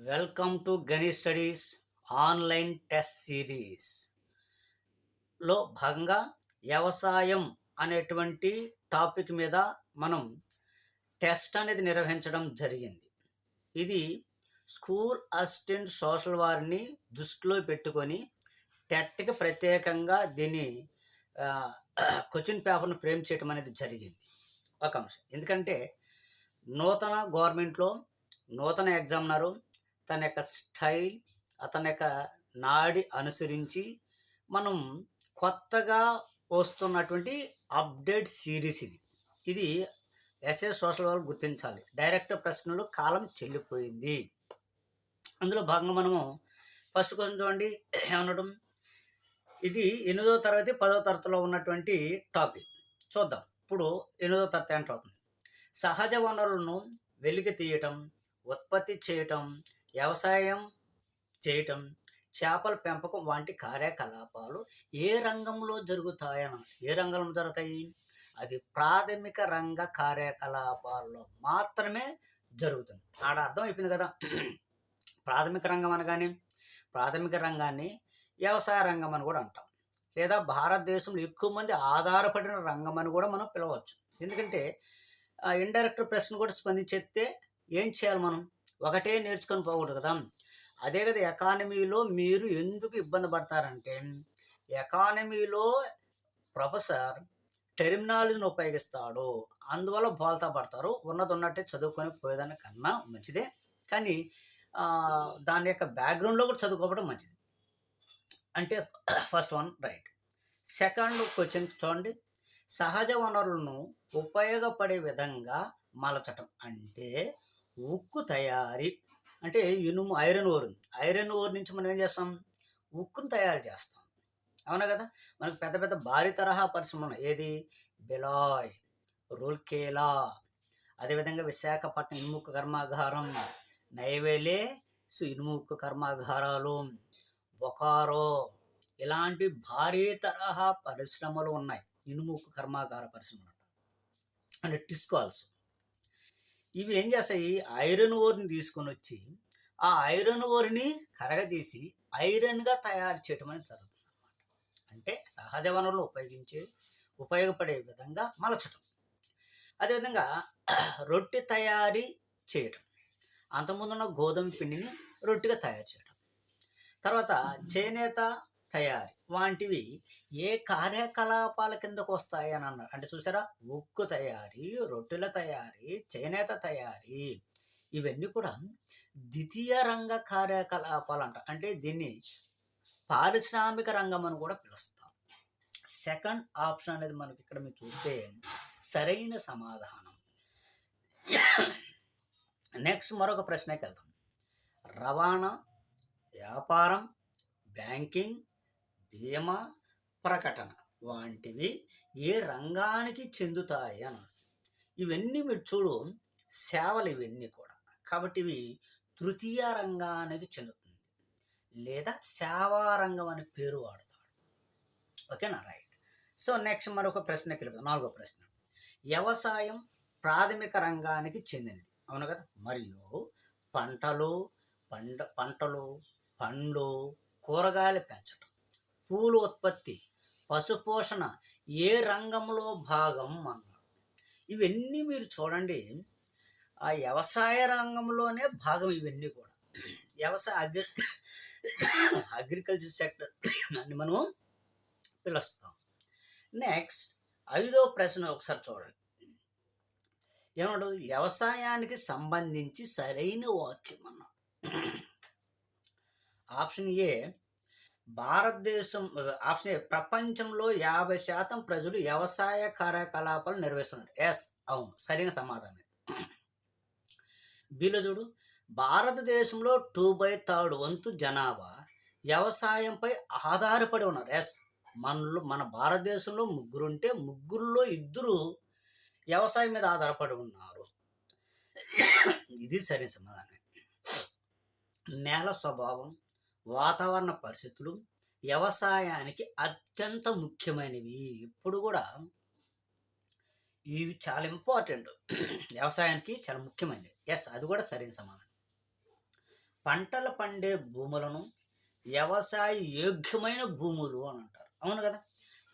Welcome to Gani studies online test సిరీస్లో భాగంగా వ్యవసాయం అనేటువంటి టాపిక్ మీద మనం టెస్ట్ అనేది నిర్వహించడం జరిగింది. ఇది స్కూల్ అసిస్టెంట్ సోషల్ వారిని దృష్టిలో పెట్టుకొని టెట్కి ప్రత్యేకంగా దీన్ని క్వశ్చన్ పేపర్ను ఫ్రేమ్ చేయడం అనేది జరిగింది. ఒక అంశం ఎందుకంటే నూతన గవర్నమెంట్లో నూతన ఎగ్జామినరు తన యొక్క స్టైల్, అతని యొక్క నాడి అనుసరించి మనం కొత్తగా వస్తున్నటువంటి అప్డేట్ సిరీస్ ఇది ఎస్ఏ సోషల్ వాళ్ళు గుర్తించాలి. డైరెక్ట్ ప్రశ్నలు కాలం చెల్లిపోయింది. అందులో భాగంగా మనము ఫస్ట్ క్వశ్చన్ చూడండి ఏమనడం. ఇది 8వ తరగతి 10వ తరగతిలో ఉన్నటువంటి టాపిక్ చూద్దాం. ఇప్పుడు 8వ తరగతి ఎంటర్ అవుతుంది. సహజ వనరులను వెలికి తీయటం, ఉత్పత్తి చేయటం, వ్యవసాయం చేయటం, చేపల పెంపకం వంటి కార్యకలాపాలు ఏ రంగంలో జరుగుతాయన్న ఏ రంగంలో జరుగుతాయి? అది ప్రాథమిక రంగ కార్యకలాపాల్లో మాత్రమే జరుగుతుంది. ఆడ అర్థం అయిపోయింది కదా. ప్రాథమిక రంగం అనగానే ప్రాథమిక రంగాన్ని వ్యవసాయ రంగం అని కూడా అంటాం, లేదా భారతదేశంలో ఎక్కువ మంది ఆధారపడిన రంగం అని కూడా మనం పిలవచ్చు. ఎందుకంటే ఇండైరెక్ట్ ప్రశ్న కూడా స్పందించేస్తే ఏం చేయాలి? మనం ఒకటే నేర్చుకొని పోకూడదు కదా. అదే కదా ఎకానమీలో మీరు ఎందుకు ఇబ్బంది పడతారంటే, ఎకానమీలో ప్రొఫెసర్ టెర్మినాలజీని ఉపయోగిస్తాడు, అందువల్ల బోల్తా పడతారు. ఉన్నట్టే చదువుకొని పోయేదాని కన్నా మంచిదే, కానీ దాని యొక్క బ్యాక్గ్రౌండ్లో కూడా చదువుకోవడం మంచిది. అంటే first one right. Second question చూడండి. సహజ వనరులను ఉపయోగపడే విధంగా మలచటం అంటే ఉక్కు తయారీ. అంటే ఇనుము, ఐరన్ ఓర్. ఐరన్ ఓర్ నుంచి మనం ఏం చేస్తాం? ఉక్కును తయారు చేస్తాం, అవునా కదా. మనకు పెద్ద పెద్ద భారీ తరహా పరిశ్రమలు ఏది? బెలాయ్, రూర్కేలా, అదేవిధంగా విశాఖపట్నం ఇనుముక్కు కర్మాగారం, నైవేలే ఇనుముక్కు కర్మాగారాలు, బొకారో, ఇలాంటి భారీ తరహా పరిశ్రమలు ఉన్నాయి. ఇనుముక్కు కర్మాగార పరిశ్రమలు అంటే టిస్కాల్స్. ఇవి ఏం చేస్తాయి? ఐరన్ ఓర్ని తీసుకొని వచ్చి ఆ ఐరన్ ఓర్ని కరగదీసి ఐరన్గా తయారు చేయటం అనేది జరుగుతుంది అన్నమాట. అంటే సహజ వనరులు ఉపయోగపడే విధంగా మలచటం. అదేవిధంగా రొట్టె తయారీ చేయటం, అంతకుముందున్న గోధుమ పిండిని రొట్టెగా తయారు చేయటం. తర్వాత చేనేత తయారీ వంటివి ఏ కార్యకలాపాల కిందకు వస్తాయి అని అన్నారు. అంటే చూసారా, ఉక్కు తయారీ, రొట్టెల తయారీ, చేనేత తయారీ, ఇవన్నీ కూడా ద్వితీయ రంగ కార్యకలాపాలు అంట. అంటే దీన్ని పారిశ్రామిక రంగం అని కూడా పిలుస్తాం. సెకండ్ ఆప్షన్ అనేది మనకి ఇక్కడ మీరు చూస్తే సరైన సమాధానం. నెక్స్ట్ మరొక ప్రశ్నకి వెళ్దాం. రవాణా, వ్యాపారం, బ్యాంకింగ్, బీమా, ప్రకటన వంటివి ఏ రంగానికి చెందుతాయి అన్నారు. ఇవన్నీ మీరు చూడు సేవలు, ఇవన్నీ కూడా. కాబట్టి ఇవి తృతీయ రంగానికి చెందుతుంది, లేదా సేవా రంగం అనే పేరు వాడతాడు. ఓకేనా, రైట్. సో నెక్స్ట్ మరొక ప్రశ్నకి వెళ్దాం. 4వ ప్రశ్న. వ్యవసాయం ప్రాథమిక రంగానికి చెందినది, అవును కదా. మరియు పంటలు, పండ్లు, కూరగాయలు పెంచడం, పూలు ఉత్పత్తి, పశుపోషణ ఏ రంగంలో భాగం అన్నాడు. ఇవన్నీ మీరు చూడండి ఆ వ్యవసాయ రంగంలోనే భాగం. ఇవన్నీ కూడా అగ్రికల్చర్ సెక్టర్ అని మనం పిలుస్తాం. నెక్స్ట్ 5వ ప్రశ్న ఒకసారి చూడండి. ఏమన్నాడు? వ్యవసాయానికి సంబంధించి సరైన వాక్యం అన్నాడు. ఆప్షన్ ఏ భారతదేశం, ఆప్షన్ ఏ ప్రపంచంలో 50% ప్రజలు వ్యవసాయ కార్యకలాపాలు నిర్వహిస్తున్నారు. ఎస్, అవును, సరైన సమాధానం. బిలో చూడు, భారతదేశంలో 2/3 వంతు జనాభా వ్యవసాయంపై ఆధారపడి ఉన్నారు. ఎస్, మన భారతదేశంలో 3 ఉంటే 3లో 2 వ్యవసాయం మీద ఆధారపడి ఉన్నారు. ఇది సరైన సమాధానం. నేల స్వభావం, వాతావరణ పరిస్థితులు వ్యవసాయానికి అత్యంత ముఖ్యమైనవి. ఎప్పుడు కూడా ఇవి చాలా ఇంపార్టెంట్, వ్యవసాయానికి చాలా ముఖ్యమైనవి. ఎస్, అది కూడా సరైన సమాధానం. పంటలు పండే భూములను వ్యవసాయ యోగ్యమైన భూములు అని అంటారు. అవును కదా,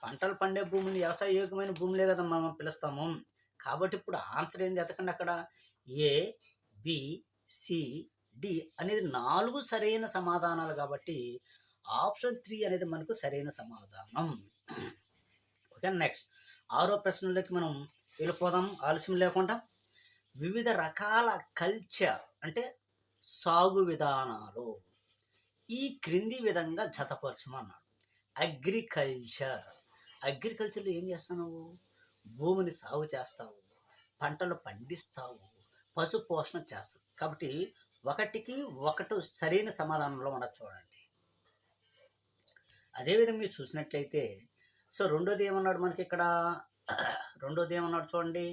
పంటలు పండే భూములు వ్యవసాయ యోగ్యమైన భూములే కదా మనం పిలుస్తాము. కాబట్టి ఇప్పుడు ఆన్సర్ ఏంది ఎతకండి అక్కడ. ఏ, బి, సి, డి అనేది 4 సరైన సమాధానాలు కాబట్టి ఆప్షన్ 3 అనేది మనకు సరైన సమాధానం. ఓకే, నెక్స్ట్ 6వ ప్రశ్నలోకి మనం వెళ్ళిపోదాం ఆలస్యం లేకుండా. వివిధ రకాల కల్చర్ అంటే సాగు విధానాలు ఈ క్రింది విధంగా జతపరచమన్నాడు. అగ్రికల్చర్లో ఏం చేస్తావు? భూమిని సాగు చేస్తావు, పంటలు పండిస్తావు, పశు పోషణ చేస్తావు. కాబట్టి ఒకటికి ఒకటి సరైన సమాధానంలో ఉండదు చూడండి. అదేవిధంగా మీరు చూసినట్లయితే సో రెండోది ఏమన్నాడు మనకి ఇక్కడ, చూడండి.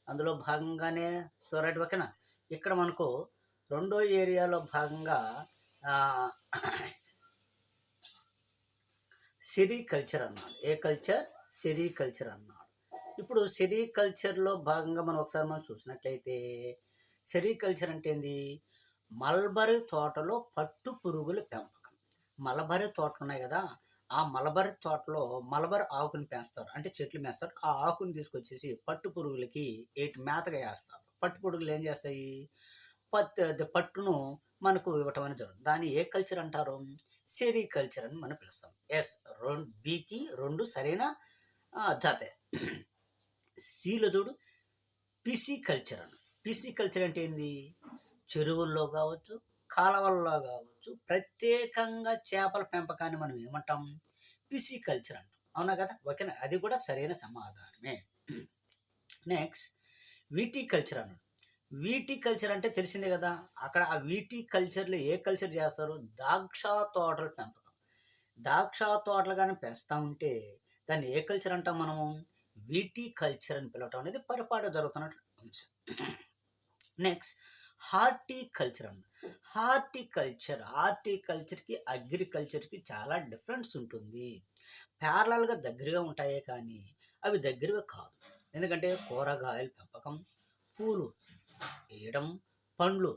అందులో భాగంగానే సో రైట్ ఓకేనా. ఇక్కడ మనకు రెండో ఏరియాలో భాగంగా సెరికల్చర్ అన్నాడు. ఏ కల్చర్? సెరికల్చర్ అన్నాడు. ఇప్పుడు సెరికల్చర్లో భాగంగా మనం ఒకసారి మనం చూసినట్లయితే సెరికల్చర్ అంటే ఏంది? మల్బరీ తోటలో పట్టు పురుగుల పెంపకం. మలబరీ తోటలు ఉన్నాయి కదా, ఆ మలబరీ తోటలో మలబరీ ఆకుని పెంచుతారు, అంటే చెట్లు మేస్తారు. ఆ ఆకుని తీసుకొచ్చేసి పట్టు పురుగులకి మేతగా వేస్తారు. పట్టు పురుగులు ఏం చేస్తాయి? పట్టును మనకు ఇవ్వటం అనేది జరుగుతుంది. దాన్ని ఏ కల్చర్ అంటారు? సెరికల్చర్ అని మనం పిలుస్తాం. ఎస్, బికి 2 సరైన జాతే. సిలో చూడు పిసికల్చర్ అని. పిసికల్చర్ అంటే ఏంది? చెరువుల్లో కావచ్చు, కాలవల్లో కావచ్చు, ప్రత్యేకంగా చేపల పెంపకాన్ని మనం ఏమంటాం? పిసికల్చర్ అంటాం. అవునా కదా, ఓకేనా. అది కూడా సరైన సమాధానమే. నెక్స్ట్ విటికల్చర్ అన్నాడు. విటికల్చర్ అంటే తెలిసిందే కదా. అక్కడ ఆ విటికల్చర్లో ఏ కల్చర్ చేస్తారు? ద్రాక్ష తోటల పెంపకం. ద్రాక్ష తోటలు కానీ పెంచుతా ఉంటే దాన్ని ఏ కల్చర్ అంటాం మనము? విటికల్చర్ అని పిలవటం అనేది పొరపాటు జరుగుతున్నట్లు అంశం. నెక్స్ట్ హార్టికల్చర్ అన్న. హార్టికల్చర్కి అగ్రికల్చర్కి చాలా డిఫరెన్స్ ఉంటుంది. ప్యారలల్గా దగ్గరగా ఉంటాయే కానీ అవి దగ్గరగా కాదు. ఎందుకంటే కూరగాయల పెంపకం, పూలు వేయడం, పండ్లను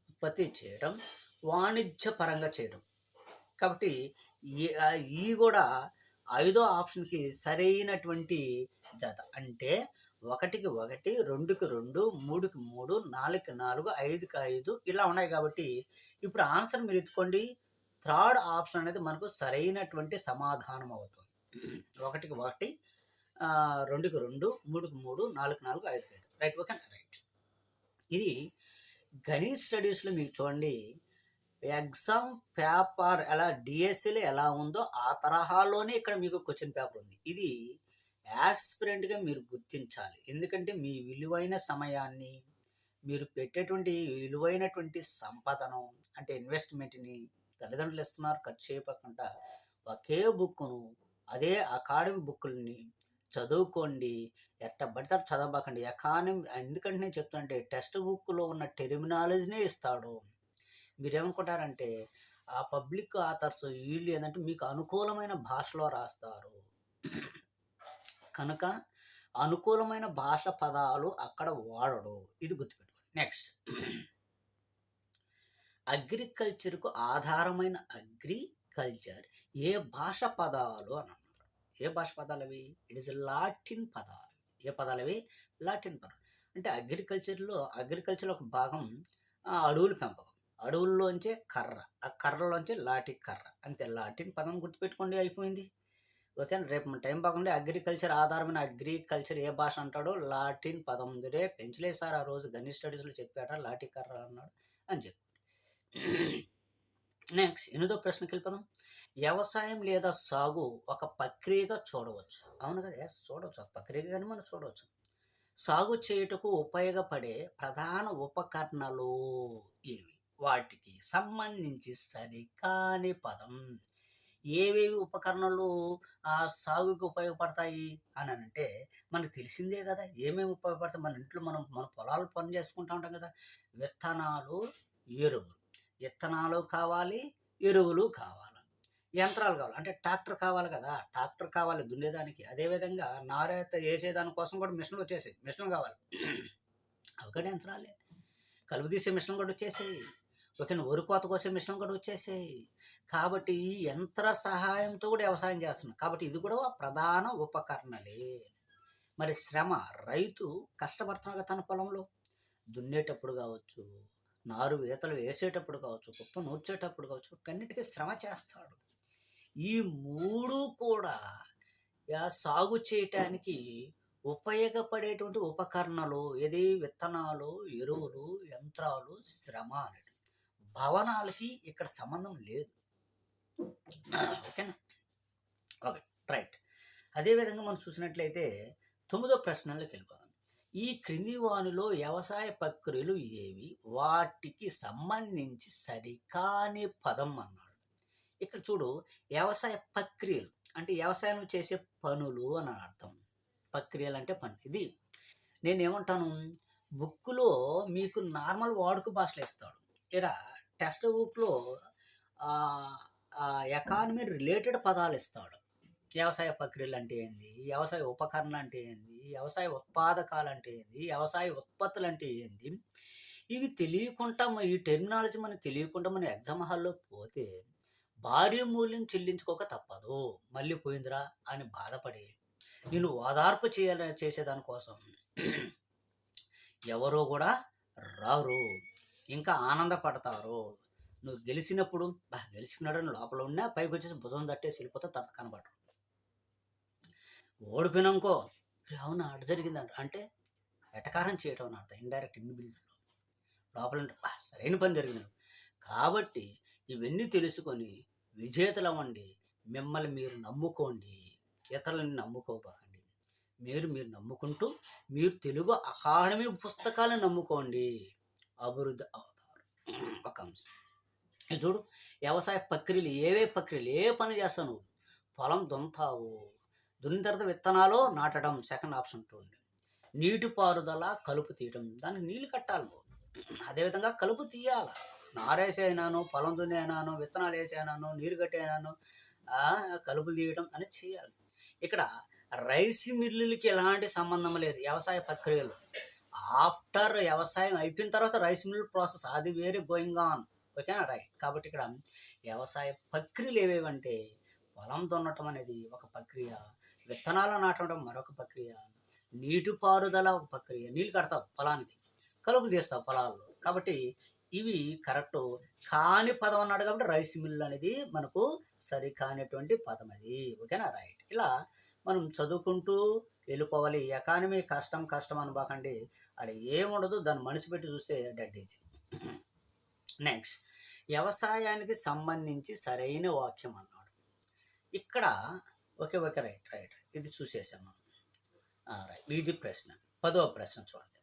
ఉత్పత్తి చేయడం, వాణిజ్యపరంగా చేయడం. కాబట్టి ఈ కూడా 5వ ఆప్షన్కి సరైనటువంటి జత. అంటే 1కి 1, 2కి 2, 3కి 3, 4కి 4, 5కి 5 ఇలా ఉన్నాయి. కాబట్టి ఇప్పుడు ఆన్సర్ మీరు ఎత్తుకోండి. 3rd ఆప్షన్ అనేది మనకు సరైనటువంటి సమాధానం అవుతుంది. 1కి 1, 2కి 2, 3కి 3, 4కి 4, 5కి 5 రైట్ ఓకే రైట్. ఇది గణిత స్టడీస్లో మీకు చూడండి, ఎగ్జామ్ పేపర్ ఎలా డిఎస్సిలో ఎలా ఉందో ఆ తరహాలోనే ఇక్కడ మీకు క్వశ్చన్ పేపర్ ఉంది. ఇది యాస్పిరెంట్గా మీరు గుర్తించాలి. ఎందుకంటే మీ విలువైన సమయాన్ని, మీరు పెట్టేటువంటి విలువైనటువంటి సంపదను అంటే ఇన్వెస్ట్మెంట్ని తల్లిదండ్రులు ఇస్తున్నారు, ఖర్చు చేయకుండా ఒకే బుక్ను అదే అకాడమిక్ బుక్కుల్ని చదువుకోండి. ఎట్ట పడితే చదవకండి. ఎందుకంటే నేను చెప్తానంటే టెక్స్ట్ బుక్లో ఉన్న టెర్మినాలజీనే ఇస్తాడు. మీరేమనుకుంటారంటే ఆ పబ్లిక్ ఆథర్స్ వీళ్ళు ఏంటంటే మీకు అనుకూలమైన భాషలో రాస్తారు కనుక అనుకూలమైన భాష పదాలు అక్కడ వాడడు. ఇది గుర్తుపెట్టుకోండి. నెక్స్ట్ అగ్రికల్చర్కు ఆధారమైన అగ్రికల్చర్ ఏ భాష పదాలు అని అన్నారు. ఏ భాష పదాలు అవి? ఇట్ ఈస్ లాటిన్ పదాలు. ఏ పదాలు అవి? లాటిన్ పదాలు. అంటే అగ్రికల్చర్లో ఒక భాగం అడవుల పెంపకం. అడవుల్లోంచే కర్ర, ఆ కర్రలోంచే లాటి కర్ర. అంతే, లాటిన్ పదం గుర్తుపెట్టుకోండి, అయిపోయింది. ఓకే, రేపు మన టైం బాగుండే అగ్రికల్చర్ ఆధారమైన అగ్రికల్చర్ ఏ భాష అంటాడో లాటిన్ పదం. రే పెంచలేసారు ఆ రోజు గణిత స్టడీస్లో చెప్పాట లాటి కర్ర అన్నాడు అని చెప్పి. నెక్స్ట్ 8వ ప్రశ్నకి వెళ్ళిపోదాం. వ్యవసాయం లేదా సాగు ఒక ప్రక్రియగా చూడవచ్చు. అవును కదా, చూడవచ్చు, ఒక ప్రక్రియగా కానీ మనం చూడవచ్చు. సాగు చేయుటకు ఉపయోగపడే ప్రధాన ఉపకరణాలు ఇవి. వాటికి సంబంధించి సరికాని పదం. ఏవేవి ఉపకరణాలు సాగుకి ఉపయోగపడతాయి అని అంటే మనకు తెలిసిందే కదా. ఏమేమి ఉపయోగపడతాయి? మన ఇంట్లో మన పొలాలు పని చేసుకుంటూ ఉంటాం కదా. విత్తనాలు, ఎరువులు. విత్తనాలు కావాలి, ఎరువులు కావాలి, యంత్రాలు కావాలి. అంటే ట్రాక్టర్ కావాలి కదా, ట్రాక్టర్ కావాలి దున్నేదానికి. అదేవిధంగా నారేత వేసేదాని కోసం కూడా మిషన్లు వచ్చేసాయి, మిషన్లు కావాలి. అవి కూడా యంత్రాలే. కలుపు తీసే మిషన్ కూడా వచ్చేసాయి. ఓకేనా, వరి కోత కోసే మిషన్ కూడా వచ్చేసాయి. కాబట్టి ఈ యంత్ర సహాయంతో కూడా వ్యవసాయం చేస్తున్నాం. కాబట్టి ఇది కూడా ప్రధాన ఉపకరణలే. మరి శ్రమ, రైతు కష్టపడుతున్నాడు తన పొలంలో, దున్నేటప్పుడు కావచ్చు, నారు వేతలు వేసేటప్పుడు కావచ్చు, కుప్ప నూర్చేటప్పుడు కావచ్చు, అన్నిటికీ శ్రమ చేస్తాడు. ఈ మూడు కూడా సాగు చేయటానికి ఉపయోగపడేటువంటి ఉపకరణాలు ఏది? విత్తనాలు, ఎరువులు, యంత్రాలు, శ్రమ అనేది. భవనాలకి ఇక్కడ సంబంధం లేదు. ఓకేనా, ఓకే, రైట్. అదేవిధంగా మనం చూసినట్లయితే 9వ ప్రశ్నలోకి వెళ్ళిపోదాం. ఈ క్రింది వానిలో వ్యవసాయ ప్రక్రియలు ఏవి? వాటికి సంబంధించి సరికాని పదం అన్నాడు. ఇక్కడ చూడు, వ్యవసాయ ప్రక్రియలు అంటే వ్యవసాయం చేసే పనులు అని అర్థం. ప్రక్రియలు అంటే పని. ఇది నేనేమంటాను, బుక్లో మీకు నార్మల్ వాడుక భాషలో ఇస్తాడు. ఇక్కడ టెక్స్ట్ బుక్లో ఎకానమీ రిలేటెడ్ పదాలు ఇస్తాడు. వ్యవసాయ ప్రక్రియలు అంటే ఏంది, వ్యవసాయ ఉపకరణలు అంటే ఏంది, వ్యవసాయ ఉత్పాదకాలు అంటే ఏంది, వ్యవసాయ ఉత్పత్తులు అంటే ఏంది, ఇవి తెలియకుండా, ఈ టెర్మినాలజీ మనకు తెలియకుండా మనం ఎగ్జామ్ హాల్లో పోతే భారీ మూల్యం చెల్లించుకోక తప్పదు. మళ్ళీ పోయిందిరా అని బాధపడి నేను ఓదార్పు చేసేదానికోసం ఎవరో కూడా రారు, ఇంకా ఆనందపడతారు. నువ్వు గెలిచినప్పుడు గెలిచినాడు లోపల ఉన్నా పైకి వచ్చేసి భుజం తట్టేసి వెళ్ళిపోతే తర్వాత కనబడరు. ఓడిపోయినాకో అవునా అటు జరిగిందంట అంటే ఎటకారం చేయటం అని అర్థం. ఇండైరెక్ట్ ఇన్బిల్డ్లో లోపల సరైన పని జరిగింది. కాబట్టి ఇవన్నీ తెలుసుకొని విజేతలవ్వండి. మిమ్మల్ని మీరు నమ్ముకోండి, ఇతరులని నమ్ముకోకండి. మీరు నమ్ముకుంటూ మీరు తెలుగు అకాడమీ పుస్తకాలను నమ్ముకోండి, అభివృద్ధి అవుతారు. ఒక అంశం ఇది చూడు, వ్యవసాయ ప్రక్రియలు ఏవే ప్రక్రియలు, ఏ పని చేస్తావు నువ్వు? పొలం దున్నుతావు, దున్నిన తర్వాత విత్తనాలు నాటడం, సెకండ్ ఆప్షన్ చూడండి. నీటిపారుదల, కలుపు తీయటం, దానికి నీళ్ళు కట్టాలి నువ్వు. అదేవిధంగా కలుపు తీయాలి. నారేసి అయినాను, పొలం దున్ని అయినాను, విత్తనాలు వేసి అయినాను, నీరు కట్టి అయినాను, కలుపు తీయటం అనేది చేయాలి. ఇక్కడ రైస్ మిల్లులకి ఎలాంటి సంబంధం లేదు వ్యవసాయ ప్రక్రియలు. ఆఫ్టర్ వ్యవసాయం అయిపోయిన తర్వాత రైస్ మిల్ ప్రాసెస్ అది వేరే గోయింగ్ ఆన్. ఓకేనా, రైట్. కాబట్టి ఇక్కడ వ్యవసాయ ప్రక్రియలు ఏవేవంటే పొలం దున్నటం అనేది ఒక ప్రక్రియ, విత్తనాలు నాటడం మరొక ప్రక్రియ, నీటిపారుదల ఒక ప్రక్రియ, నీళ్ళు కడతావు పొలానికి, కలుపు తీస్తావు పొలాల్లో. కాబట్టి ఇవి కరెక్ట్ కాని పదం అన్నాడు. కాబట్టి రైస్ మిల్ అనేది మనకు సరికానిటువంటి పదం అది. ఓకేనా, రైట్. ఇలా మనం చదువుకుంటూ వెళ్ళిపోవాలి. ఎకానమీ కష్టం అనుకోకండి, అది ఏముండదు, దాన్ని మనసు పెట్టి చూస్తే డెడ్ ఈజీ. నెక్స్ట్, వ్యవసాయానికి సంబంధించి సరైన వాక్యం అన్నాడు. ఇక్కడ ఓకే, రైట్. ఇది చూసేసాం మనం. రైట్, ఇది ప్రశ్న. 10వ ప్రశ్న చూడండి.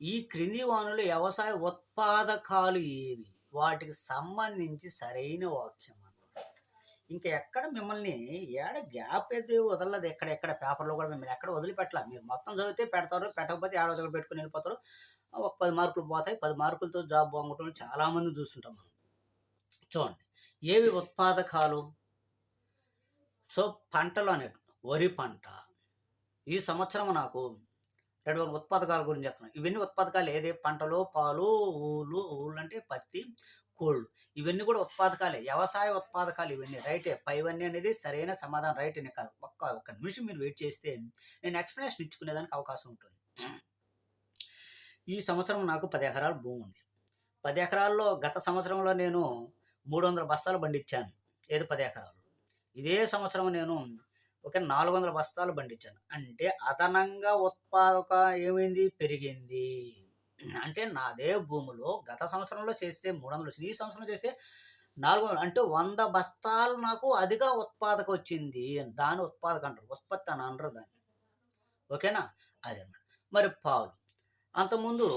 ఈ క్రింది వానులు వ్యవసాయ ఉత్పాదకాలు ఏవి? వాటికి సంబంధించి సరైన వాక్యం అన్నాడు. ఇంకా ఎక్కడ మిమ్మల్ని గ్యాప్ అయితే వదలదు. ఎక్కడ పేపర్లో కూడా మిమ్మల్ని ఎక్కడ వదిలిపెట్టాలి. మీరు మొత్తం చదివితే పెడతారు, పెట్టకపోతే ఏడో దగ్గర పెట్టుకుని వెళ్ళిపోతారు. ఒక 10 మార్కులు పోతాయి. 10 మార్కులతో జాబ్ బాగుంటుంది చాలామంది చూస్తుంటాం మనం. చూడండి, ఏవి ఉత్పాదకాలు? సో పంటలు అనేవి, వరి పంట ఈ సంవత్సరం నాకు 2 ఉత్పాదకాల గురించి చెప్తున్నాను. ఇవన్నీ ఉత్పాదకాలు ఏదే? పంటలు, పాలు, ఊళ్ళు అంటే పత్తి, కోళ్ళు, ఇవన్నీ కూడా ఉత్పాదకాలే, వ్యవసాయ ఉత్పాదకాలు ఇవన్నీ. రైటే, పైవన్నీ అనేది సరైన సమాధానం. రైట్ అనే కాదు, ఒక్క నిమిషం మీరు వెయిట్ చేస్తే నేను ఎక్స్ప్లెనేషన్ ఇచ్చుకునేదానికి అవకాశం ఉంటుంది. ఈ సంవత్సరం నాకు 10 ఎకరాల భూమి ఉంది. 10 ఎకరాల్లో గత సంవత్సరంలో నేను 300 బస్తాలు పండించాను. ఏది 10 ఎకరాలు. ఇదే సంవత్సరం నేను 400 బస్తాలు పండించాను. అంటే అదనంగా ఉత్పాదక ఏమైంది? పెరిగింది. అంటే నాదే భూమిలో గత సంవత్సరంలో చేస్తే 300 వచ్చింది, ఈ సంవత్సరం చేస్తే 400, అంటే 100 బస్తాలు నాకు అధిక ఉత్పాదక వచ్చింది. దాని ఉత్పాదక అంటారు, ఉత్పత్తి అని అనరు దాన్ని. ఓకేనా, అదన్నమాట. మరి పాలు, అంతకుముందు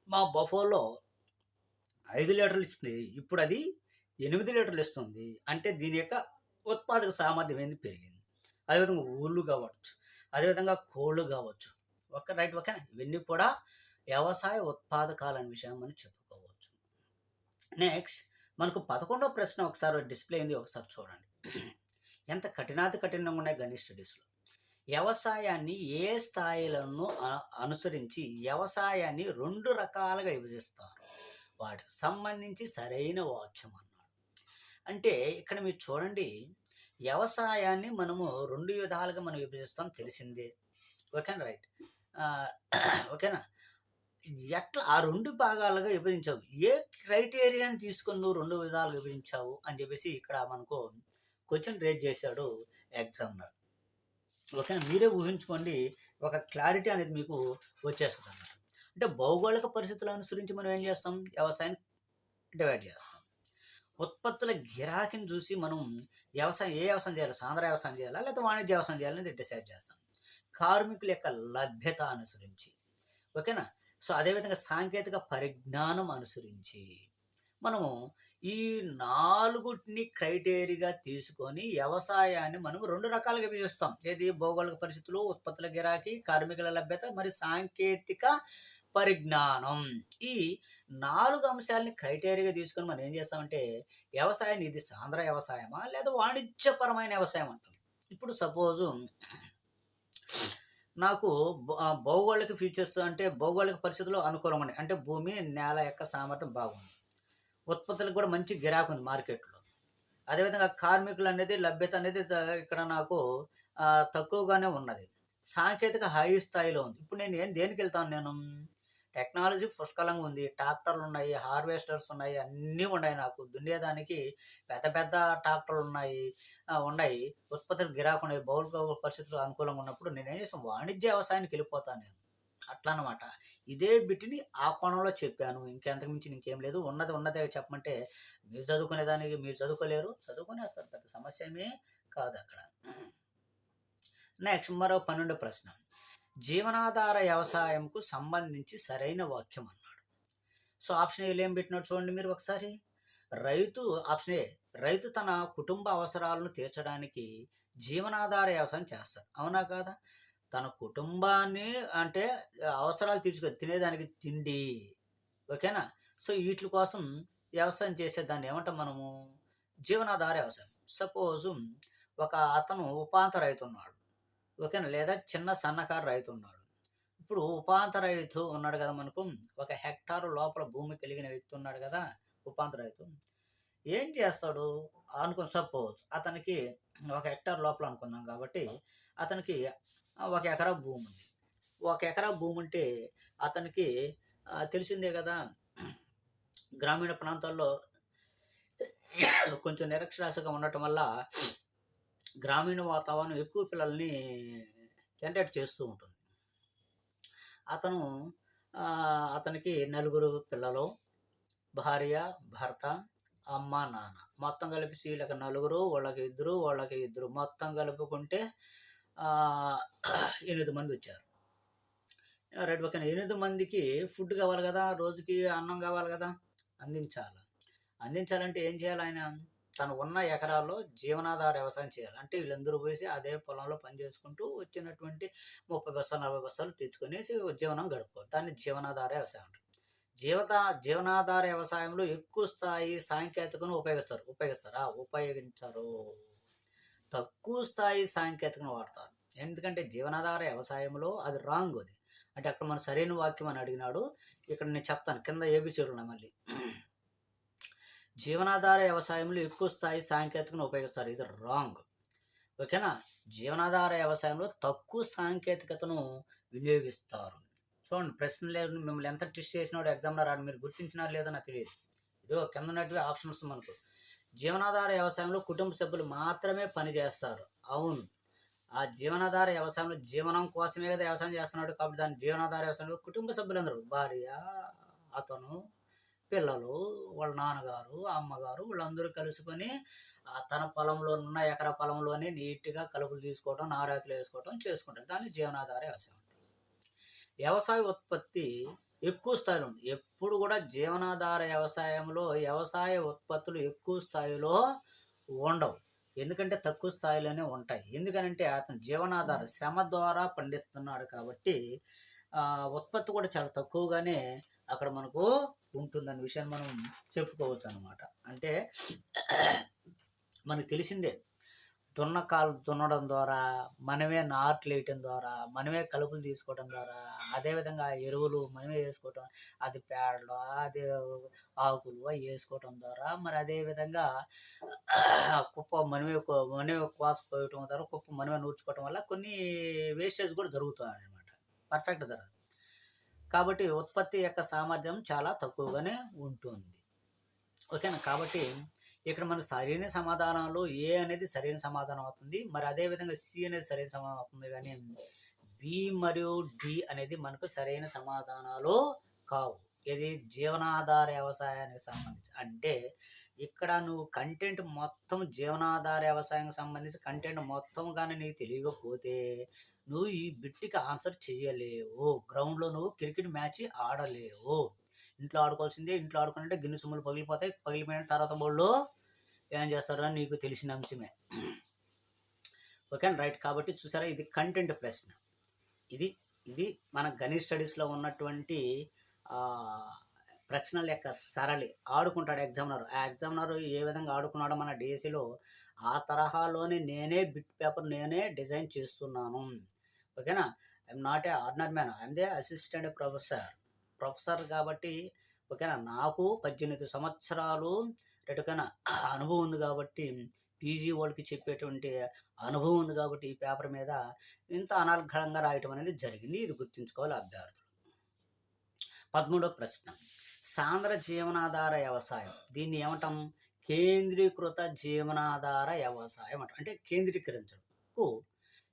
మా బఫోలో 5 లీటర్లు ఇస్తుంది, ఇప్పుడు అది 8 లీటర్లు ఇస్తుంది. అంటే దీని యొక్క ఉత్పాదక సామర్థ్యం ఏంది? పెరిగింది. అదేవిధంగా ఊళ్ళు కావచ్చు, అదేవిధంగా కోళ్ళు కావచ్చు. రైట్, ఓకేనా. ఇవన్నీ కూడా వ్యవసాయ ఉత్పాదకాలనే విషయం మనం చెప్పుకోవచ్చు. నెక్స్ట్, మనకు 11వ ప్రశ్న ఒకసారి డిస్ప్లే అయింది, ఒకసారి చూడండి. ఎంత కఠినంగా ఉన్నాయి గణిత స్టడీస్లో. వ్యవసాయాన్ని ఏ స్థాయిలను అనుసరించి వ్యవసాయాన్ని 2 రకాలుగా విభజిస్తారు. వాటికి సంబంధించి సరైన వాక్యం అన్నాడు. అంటే ఇక్కడ మీరు చూడండి, వ్యవసాయాన్ని మనము 2 విధాలుగా మనం విభజిస్తాం తెలిసిందే. ఓకేనా? రైట్. ఆహ్, ఓకేనా? ఎట్లా ఆ 2 భాగాలుగా విభజించావు? ఏ క్రైటీరియాని తీసుకొని నువ్వు 2 విధాలుగా విభజించావు అని చెప్పేసి ఇక్కడ మనకు క్వెషన్ రేజ్ చేశాడు ఎగ్జామినర్. ఓకేనా? మీరే ఊహించుకోండి, ఒక క్లారిటీ అనేది మీకు వచ్చేస్తదన్నమాట. అంటే భౌగోళిక పరిస్థితులను అనుసరించి మనం ఏం చేస్తాం? వ్యవసాయాన్ని డివైడ్ చేస్తాం. ఉత్పత్తుల గిరాకీని చూసి మనం ఏ వ్యవసాయం చేయాలి? సాంద్ర వ్యవసాయం చేయాలా? లేకపోతే వాణిజ్య వ్యవసాయం చేయాలని డిసైడ్ చేస్తాం. కార్మికుల యొక్క లభ్యత అనుసరించి. ఓకేనా? సో అదేవిధంగా సాంకేతిక పరిజ్ఞానం అనుసరించి మనము ఈ 4టిని క్రైటీరియాగా తీసుకొని వ్యవసాయాన్ని మనం 2 రకాలుగా విభజిస్తాం. ఏది? భౌగోళిక పరిస్థితులు, ఉత్పత్తుల గిరాకీ, కార్మికుల లభ్యత, మరి సాంకేతిక పరిజ్ఞానం. ఈ 4 అంశాలని క్రైటీరియాగా తీసుకొని మనం ఏం చేస్తామంటే వ్యవసాయాన్ని ఇది సాంద్ర వ్యవసాయమా లేదా వాణిజ్యపరమైన వ్యవసాయం అంటాం. ఇప్పుడు సపోజు నాకు భౌగోళిక ఫీచర్స్ అంటే భౌగోళిక పరిస్థితులు అనుకూలంగా ఉన్నాయి. అంటే భూమి, నేల యొక్క సామర్థ్యం బాగుంది. ఉత్పత్తులకు కూడా మంచి గిరాకీ ఉంది మార్కెట్‌లో. అదేవిధంగా కార్మికులు అనేది లభ్యత అనేది ఇక్కడ నాకు తక్కువగానే ఉన్నది. సాంకేతిక హై స్థాయిలో ఉంది. ఇప్పుడు నేను దేనికెళ్తాను నేను? టెక్నాలజీ పుష్కలంగా ఉంది. ట్రాక్టర్లు ఉన్నాయి, హార్వెస్టర్స్ ఉన్నాయి, అన్నీ ఉన్నాయి. నాకు దున్నేదానికి పెద్ద పెద్ద ట్రాక్టర్లు ఉన్నాయి. ఉత్పత్తులకు గిరాకీ ఉన్నాయి. భౌగోళిక పరిస్థితులు అనుకూలంగా ఉన్నప్పుడు నేనేం చేస్తాను? వాణిజ్య వ్యవసాయానికి వెళ్ళిపోతాను నేను. అట్లా అనమాట. ఇదే బిట్‌ని ఆ కోణంలో చెప్పాను. ఇంకంతకు మించి ఇంకేం లేదు. ఉన్నదే చెప్పమంటే మీరు చదువుకునేదానికి మీరు చదువుకోలేరు. చదువుకునేస్తారు. పెద్ద సమస్యేమీ కాదక్కడ. నెక్స్ట్ మరో 12వ ప్రశ్న. జీవనాధార వ్యవసాయంకు సంబంధించి సరైన వాక్యం అన్నాడు. సో ఆప్షన్ ఏలో ఏం పెట్టినాడు చూడండి మీరు ఒకసారి. ఆప్షన్ ఏ, రైతు తన కుటుంబ అవసరాలను తీర్చడానికి జీవనాధార వ్యవసాయం చేస్తాడు. అవునా కాదా? తన కుటుంబాన్ని అంటే అవసరాలు తినేదానికి తిండి. ఓకేనా? సో వీటి కోసం వ్యవసాయం చేసేదాన్ని ఏమంటాం మనము? జీవనాధార వ్యవసాయం. సపోజు ఒక అతను ఉపాంత రైతు ఉన్నాడు. ఓకేనా? లేదా చిన్న సన్నకారు రైతు ఉన్నాడు. ఇప్పుడు ఉపాంత రైతు ఉన్నాడు కదా మనకు, 1 హెక్టారు లోపల భూమి కలిగిన వ్యక్తి ఉన్నాడు కదా ఉపాంత రైతు. ఏం చేస్తాడు సపోజ్ అతనికి 1 హెక్టార్ లోపల అనుకుందాం కాబట్టి అతనికి 1 ఎకరా భూమి ఉంది. 1 ఎకరా భూమి ఉంటే అతనికి తెలిసిందే కదా, గ్రామీణ ప్రాంతాల్లో కొంచెం నిరక్షరాస్యతగా ఉండటం వల్ల గ్రామీణ వాతావరణం ఎక్కువ పిల్లల్ని జనరేట్ చేస్తూ ఉంటుంది. అతనికి 4 పిల్లలు, భార్య, భర్త, అమ్మ, నాన్న మొత్తం కలిపి వీళ్ళకి 4, వాళ్ళకి 2 మొత్తం కలుపుకుంటే 8 మంది వచ్చారు. రైట్. ఓకేనా? 8 మందికి ఫుడ్ కావాలి కదా, రోజుకి అన్నం కావాలి కదా, అందించాలంటే ఏం చేయాలి? ఆయన తను ఉన్న ఎకరాల్లో జీవనాధార వ్యవసాయం చేయాలి. అంటే వీళ్ళందరూ పోసి అదే పొలంలో పని చేసుకుంటూ వచ్చినటువంటి 30 బస్తాలు 40 బస్తాలు తెచ్చుకొనేసి జీవనం గడుపుకోవాలి. దాన్ని జీవనాధార వ్యవసాయం అంటారు. జీవనాధార వ్యవసాయంలో ఎక్కువ స్థాయి సాంకేతికను ఉపయోగించరు. తక్కువ స్థాయి సాంకేతికను వాడతారు. ఎందుకంటే జీవనాధార వ్యవసాయంలో అది రాంగ్. అది అంటే అక్కడ మన సరైన వాక్యం అని అడిగినాడు. ఇక్కడ నేను చెప్తాను, కింద ఏబిసిడీలు ఉన్నాయి మళ్ళీ. జీవనాధార వ్యవసాయంలో ఎక్కువ స్థాయి సాంకేతికను ఉపయోగిస్తారు. ఇది రాంగ్. ఓకేనా? జీవనాధార వ్యవసాయంలో తక్కువ సాంకేతికతను వినియోగిస్తారు. చూడండి, ప్రశ్న లేదు, మిమ్మల్ని ఎంత టెస్ట్ చేసినాడు ఎగ్జామ్లో మీరు గుర్తించినారు లేదో నాకు తెలియదు. ఇదిగో కింద ఉన్నట్టుగా ఆప్షన్స్ మనకు. జీవనాధార వ్యవసాయంలో కుటుంబ సభ్యులు మాత్రమే పనిచేస్తారు. అవును, ఆ జీవనాధార వ్యవసాయంలో జీవనం కోసమే కదా వ్యవసాయం చేస్తున్నాడు కాబట్టి దాని జీవనాధార వ్యవసాయంలో కుటుంబ సభ్యులందరూ, భార్య, అతను, పిల్లలు, వాళ్ళ నాన్నగారు, అమ్మగారు వీళ్ళందరూ కలుసుకొని తన పొలంలో ఉన్న ఎకరా పొలంలోనే నీట్గా కలుపులు తీసుకోవడం, నారాతులు వేసుకోవడం చేసుకుంటారు. దాన్ని జీవనాధార వ్యవసాయం. వ్యవసాయ ఉత్పత్తి ఎక్కువ స్థాయిలో ఉంది. ఎప్పుడు కూడా జీవనాధార వ్యవసాయంలో వ్యవసాయ ఉత్పత్తులు ఎక్కువ స్థాయిలో ఉండవు. ఎందుకంటే తక్కువ స్థాయిలోనే ఉంటాయి. ఎందుకనంటే అతను జీవనాధార శ్రమ ద్వారా పండిస్తున్నాడు కాబట్టి ఉత్పత్తి కూడా చాలా తక్కువగానే అక్కడ మనకు ఉంటుందనే విషయాన్ని మనం చెప్పుకోవచ్చు అన్నమాట. అంటే మనకు తెలిసిందే, దున్నకాలు దున్నడం ద్వారా, మనమే నాట్లు వేయటం ద్వారా, మనమే కలుపులు తీసుకోవడం ద్వారా, అదేవిధంగా ఎరువులు మనమే వేసుకోవటం, అది పేడలు, అది ఆకులు అవి వేసుకోవటం ద్వారా, మరి అదేవిధంగా కుప్ప మనమే కోసుకోవటం ద్వారా, కుప్ప మనమే నూర్చుకోవటం వల్ల కొన్ని వేస్టేజ్ కూడా జరుగుతాయన్నమాట. పర్ఫెక్ట్ జరగదు. కాబట్టి ఉత్పత్తి యొక్క సామర్థ్యం చాలా తక్కువగానే ఉంటుంది. ఓకేనా. కాబట్టి ఇక్కడ మనకు సరైన సమాధానాలు ఏ అనేది సరైన సమాధానం అవుతుంది, మరి అదేవిధంగా సి అనేది సరైన సమాధానం అవుతుంది, కానీ బి మరియు డి అనేది మనకు సరైన సమాధానాలు కావు. ఇది జీవనాధార వ్యవసాయానికి సంబంధించి. అంటే ఇక్కడ నువ్వు కంటెంట్ మొత్తం జీవనాధార వ్యవసాయానికి సంబంధించి కంటెంట్ మొత్తం కానీ నీకు తెలియకపోతే నువ్వు ఈ బిట్టికి ఆన్సర్ చేయలేవు. గ్రౌండ్లో నువ్వు క్రికెట్ మ్యాచ్ ఆడలేవు. ఇంట్లో ఆడుకోవాల్సిందే. ఇంట్లో ఆడుకుంటే గిన్నె సుమ్ములు పగిలిపోతాయి. పగిలిపోయిన తర్వాత బోళ్ళు ఏం చేస్తారో నీకు తెలిసిన అంశమే. Okay right. కాబట్టి చూసారా, ఇది కంటెంట్ ప్రశ్న. ఇది ఇది మన గణిత స్టడీస్లో ఉన్నటువంటి ప్రశ్నల యొక్క సరళి. ఆడుకుంటాడు ఎగ్జామినర్. ఆ ఎగ్జామినర్ ఏ విధంగా ఆడుకున్నాడో మన డిఎస్సిలో ఆ తరహాలోనే నేనే బిట్ పేపర్ నేనే డిజైన్ చేస్తున్నాను. ఓకేనా. I'm not a ordinary man, I'm they assistant professor కాబట్టి ఓకేనా. నాకు 18 సంవత్సరాలు ఓకేనా అనుభవం ఉంది కాబట్టి, పీజీ వాళ్ళకి చెప్పేటువంటి అనుభవం ఉంది కాబట్టి ఈ పేపర్ మీద ఇంత అనర్గళంగా రాయటం అనేది జరిగింది. ఇది గుర్తుంచుకోవాలి అభ్యర్థులు. 13వ ప్రశ్న, సాంద్ర జీవనాధార వ్యవసాయం, దీన్ని ఏమంటాం? కేంద్రీకృత జీవనాధార వ్యవసాయం అంటాం. అంటే కేంద్రీకరించడంకు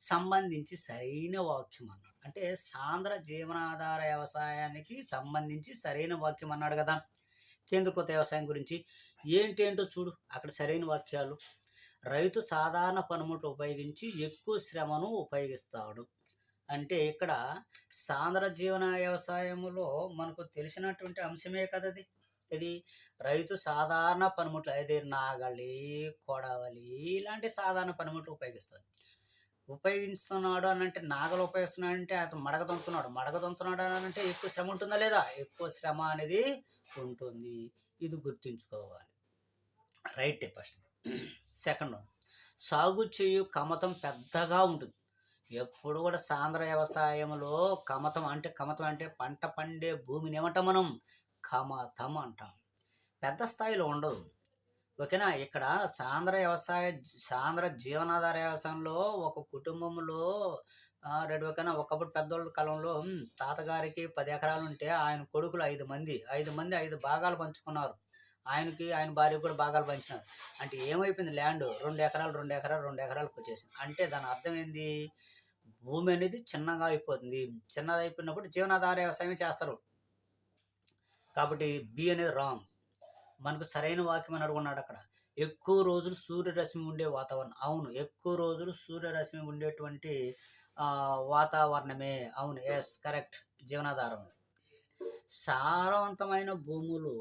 సంబంధించి సరైన వాక్యం అన్నాడు. అంటే సాంద్ర జీవనాధార వ్యవసాయానికి సంబంధించి సరైన వాక్యం అన్నాడు కదా. కేంద్రీకృత వ్యవసాయం గురించి ఏంటేంటో చూడు. అక్కడ సరైన వాక్యాలు: రైతు సాధారణ పనిముట్లు ఉపయోగించి ఎక్కువ శ్రమను ఉపయోగిస్తాడు. అంటే ఇక్కడ సాంద్ర జీవన వ్యవసాయంలో మనకు తెలిసినటువంటి అంశమే కదది. ఇది రైతు సాధారణ పనిముట్లు, అయితే నాగలి, కొడవలి ఇలాంటి సాధారణ పనిముట్లు ఉపయోగిస్తున్నాడు అని అంటే, నాగలు ఉపయోగిస్తున్నాడు అంటే అతను మడగదొంతున్నాడు అని అంటే ఎక్కువ శ్రమ ఉంటుందా లేదా? ఎక్కువ శ్రమ అనేది ఉంటుంది. ఇది గుర్తుంచుకోవాలి. రైట్. ఫస్ట్ సెకండ్ వన్, సాగు చేయు కమతం పెద్దగా ఉంటుంది. ఎప్పుడు కూడా సాంద్ర వ్యవసాయంలో కమతం అంటే పంట పండే భూమిని ఏమంటాం మనం? కమతం అంటాం. పెద్ద స్థాయిలో ఉండదు. ఓకేనా. ఇక్కడ సాంద్ర జీవనాధార వ్యవసాయంలో ఒక కుటుంబంలో ఓకేనా, ఒకప్పుడు పెద్దోళ్ళ కాలంలో తాతగారికి 10 ఎకరాలు ఉంటే ఆయన కొడుకులు 5 మంది 5 భాగాలు పంచుకున్నారు. ఆయన భార్యకు కూడా భాగాలు పంచినారు. అంటే ఏమైపోయింది? ల్యాండ్ 2 ఎకరాలకు వచ్చేసింది. అంటే దాని అర్థం ఏంది? భూమి అనేది చిన్నగా అయిపోతుంది. చిన్నది అయిపోయినప్పుడు జీవనాధార వ్యవసాయం చేస్తారు. కాబట్టి బి అనేది రాంగ్. మనకు సరైన వాక్యం అని అడుగున్నాడు అక్కడ. ఎక్కువ రోజులు సూర్యరశ్మి ఉండే వాతావరణం. అవును, ఎక్కువ రోజులు సూర్యరశ్మి ఉండేటువంటి వాతావరణమే. అవును, ఎస్ కరెక్ట్. జీవనాధారం. సారవంతమైన భూములు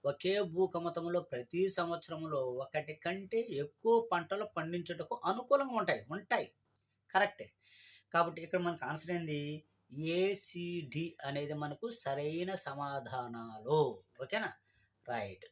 ఒకే భూకమతంలో ప్రతి సంవత్సరంలో ఒకటి కంటే ఎక్కువ పంటలు పండించుటకు అనుకూలంగా ఉంటాయి. కరెక్టే. కాబట్టి ఇక్కడ మనకు ఆన్సర్ ఏంది? ఏసిడి అనేది మనకు సరైన సమాధానాలు. ఓకేనా. రైట్.